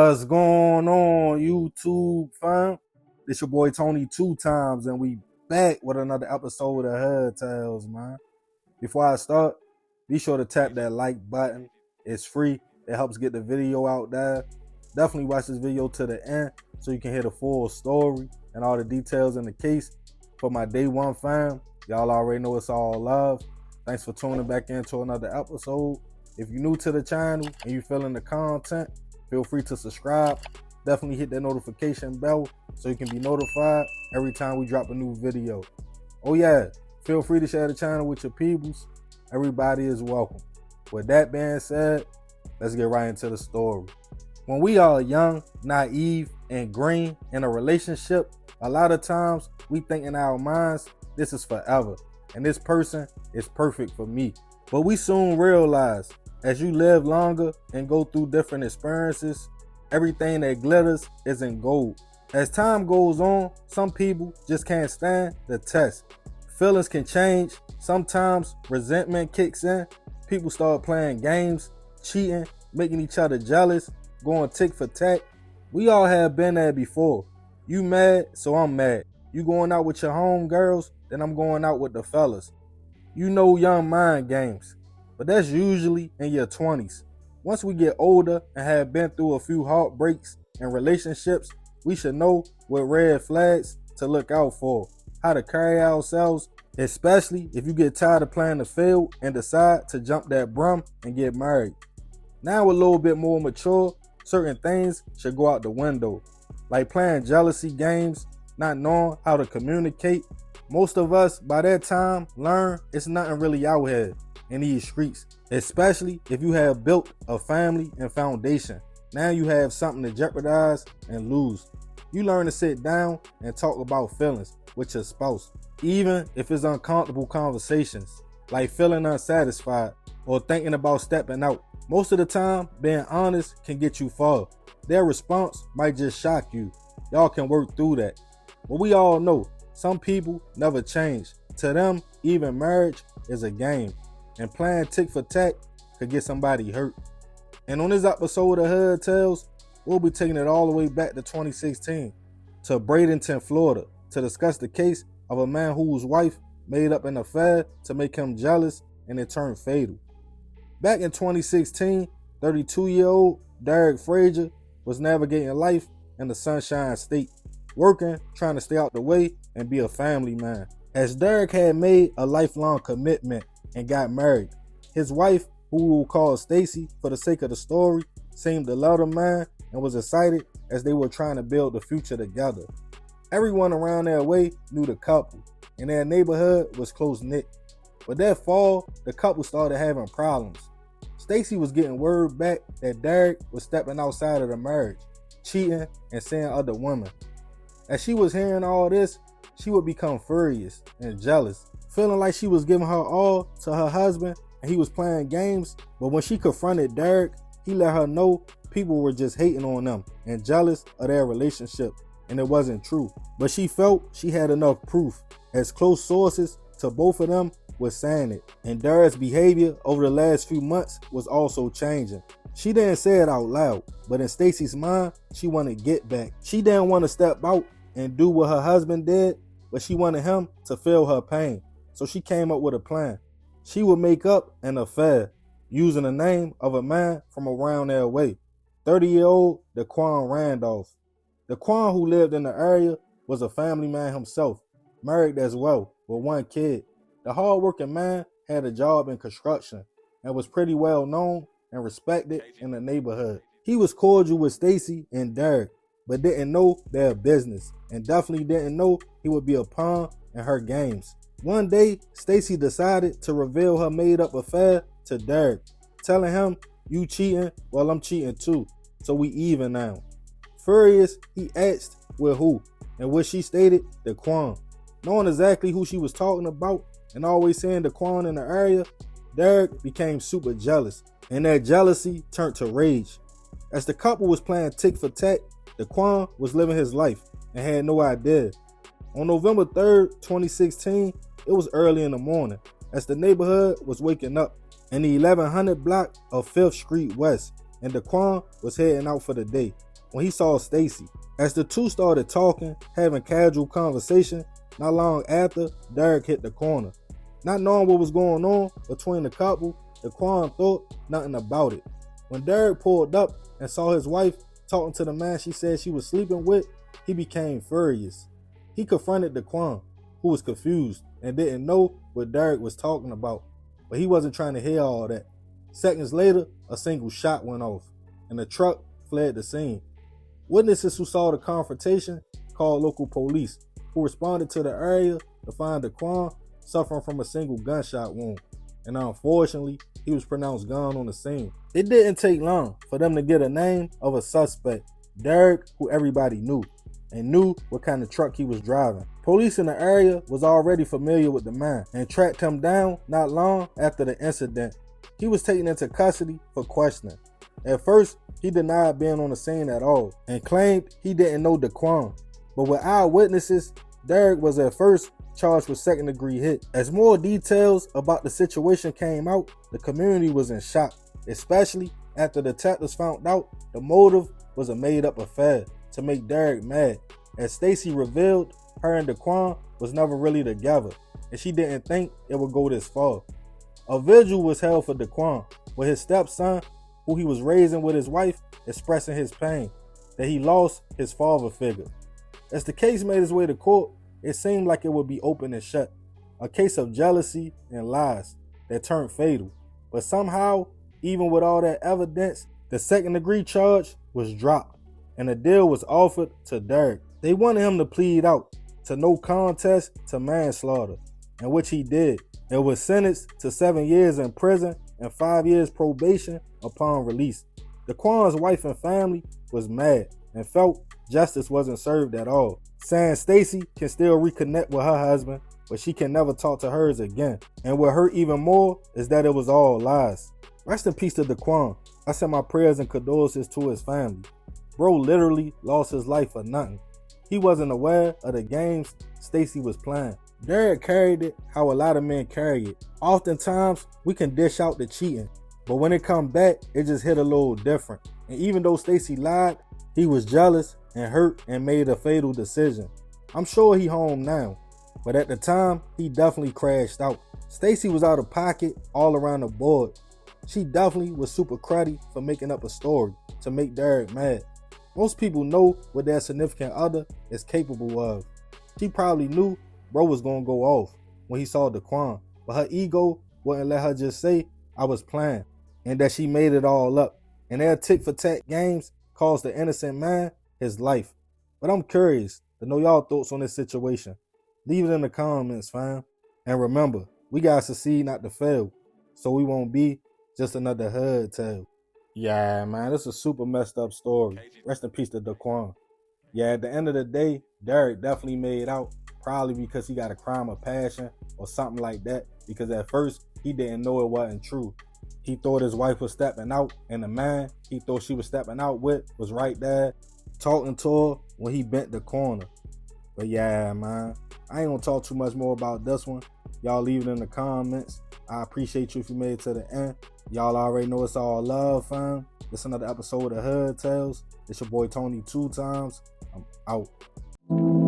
What's going on, YouTube fam? It's your boy Tony 2 times, and we back with another episode of Hood Tales, man. Before I start, be sure to tap that like button. It's free. It helps get the video out there. Definitely watch this video to the end so you can hear the full story and all the details in the case. For my day one fam, y'all already know it's all love. Thanks for tuning back into another episode. If you're new to the channel and you feeling the content, feel free to subscribe. Definitely hit that notification bell so you can be notified every time we drop a new video. Oh yeah, feel free to share the channel with your peoples. Everybody is welcome. With that being said, let's get right into the story. When we are young, naive, and green in a relationship, a lot of times we think in our minds, this is forever, and this person is perfect for me. But we soon realize, as you live longer and go through different experiences, everything that glitters isn't gold. As time goes on, some people just can't stand the test. Feelings can change. Sometimes resentment kicks in. People start playing games, cheating, making each other jealous, going tick for tack. We all have been there before. You mad, so I'm mad. You going out with your homegirls, then I'm going out with the fellas. You know young mind games, but that's usually in your 20s. Once we get older and have been through a few heartbreaks and relationships, we should know what red flags to look out for, how to carry ourselves, especially if you get tired of playing the field and decide to jump that brum and get married. Now a little bit more mature, certain things should go out the window, like playing jealousy games, not knowing how to communicate. Most of us by that time learn it's nothing really out here in these streets, especially if you have built a family and foundation. Now you have something to jeopardize and lose. You learn to sit down and talk about feelings with your spouse, even if it's uncomfortable conversations, like feeling unsatisfied or thinking about stepping out. Most of the time, being honest can get you far. Their response might just shock you. Y'all can work through that. But we all know some people never change. To them, even marriage is a game, and playing tick for tack could get somebody hurt. And on this episode of Hood Tales, we'll be taking it all the way back to 2016 to Bradenton, Florida, to discuss the case of a man whose wife made up an affair to make him jealous, and it turned fatal. Back in 2016, 32-year-old Derrick Frazier was navigating life in the Sunshine State, working, trying to stay out the way and be a family man. As Derrick had made a lifelong commitment and got married, his wife, who we'll call Stacy for the sake of the story, seemed to love the man and was excited as they were trying to build the future together. Everyone around their way knew the couple, and their neighborhood was close-knit. But that fall, the couple started having problems. Stacy was getting word back that Derrick was stepping outside of the marriage, cheating and seeing other women. As she was hearing all this, she would become furious and jealous, feeling like she was giving her all to her husband and he was playing games. But when she confronted Derrick, he let her know people were just hating on them and jealous of their relationship, and it wasn't true. But she felt she had enough proof, as close sources to both of them was saying it. And Derrick's behavior over the last few months was also changing. She didn't say it out loud, but in Stacy's mind, she wanted to get back. She didn't want to step out and do what her husband did, but she wanted him to feel her pain. So she came up with a plan. She would make up an affair using the name of a man from around their way, 30-year-old Daquan Randolph. Daquan, who lived in the area, was a family man himself, married as well, with one kid. The hard-working man had a job in construction and was pretty well known and respected in the neighborhood. He was cordial with Stacy and Derrick, but didn't know their business, and definitely didn't know he would be a pawn in her games. One day, Stacy decided to reveal her made-up affair to Derrick, telling him, "You cheating? Well, I'm cheating too, so we even now." Furious, he asked with who, and what she stated, Daquan. Knowing exactly who she was talking about and always seeing Daquan in the area, Derrick became super jealous, and that jealousy turned to rage. As the couple was playing tick for tack, Daquan was living his life and had no idea. On November 3rd, 2016, it was early in the morning as the neighborhood was waking up in the 1100 block of 5th Street West, and Daquan was heading out for the day. when he saw Stacy. As the two started talking, having casual conversation, not long after, Derrick hit the corner. Not knowing what was going on between the couple, Daquan thought nothing about it. When Derrick pulled up and saw his wife talking to the man she said she was sleeping with, he became furious. He confronted Daquan, who was confused and didn't know what Derrick was talking about, but he wasn't trying to hear all that. Seconds later, a single shot went off, and the truck fled the scene. Witnesses who saw the confrontation called local police, who responded to the area to find Daquan suffering from a single gunshot wound, and unfortunately, he was pronounced gone on the scene. It didn't take long for them to get a name of a suspect, Derrick, who everybody knew, and knew what kind of truck he was driving. Police in the area was already familiar with the man and tracked him down not long after the incident. He was taken into custody for questioning. At first, he denied being on the scene at all and claimed he didn't know Daquan. But with eyewitnesses, Derrick was at first charged with second-degree hit. As more details about the situation came out, the community was in shock, especially after detectives found out the motive was a made-up affair to make Derrick mad. As Stacy revealed, her and Daquan was never really together, and she didn't think it would go this far. A vigil was held for Daquan, with his stepson, who he was raising with his wife, expressing his pain that he lost his father figure. As the case made its way to court, it seemed like it would be open and shut, a case of jealousy and lies that turned fatal. But somehow, even with all that evidence, the second-degree charge was dropped, and a deal was offered to Derrick. They wanted him to plead out to no contest to manslaughter, in which he did, and was sentenced to 7 years in prison and 5 years probation upon release. Daquan's wife and family was mad and felt justice wasn't served at all, saying Stacy can still reconnect with her husband, but she can never talk to hers again. And what hurt even more is that it was all lies. Rest in peace to Daquan. I send my prayers and condolences to his family. Bro literally lost his life for nothing. He wasn't aware of the games Stacy was playing. Derrick carried it how a lot of men carry it. Oftentimes, we can dish out the cheating, but when it come back, it just hit a little different. And even though Stacy lied, he was jealous and hurt and made a fatal decision. I'm sure he home now, but at the time, he definitely crashed out. Stacy was out of pocket all around the board. She definitely was super cruddy for making up a story to make Derrick mad. Most people know what their significant other is capable of. She probably knew bro was gonna go off when he saw Daquan, but her ego wouldn't let her just say, I was playing, and that she made it all up. And their tit-for-tat games cost the innocent man his life. But I'm curious to know y'all thoughts on this situation. Leave it in the comments, fam. And remember, we gotta succeed not to fail, so we won't be just another hood tale. Yeah, man, this is a super messed up story. Rest in peace to Daquan. Yeah, at the end of the day, Derrick definitely made out, probably because he got a crime of passion or something like that, because at first, he didn't know it wasn't true. He thought his wife was stepping out, and the man he thought she was stepping out with was right there, talking to her when he bent the corner. But yeah, man, I ain't gonna talk too much more about this one. Y'all leave it in the comments. I appreciate you if you made it to the end. Y'all already know it's all love, fam. This another episode of Hood Tales. It's your boy Tony 2 times. I'm out.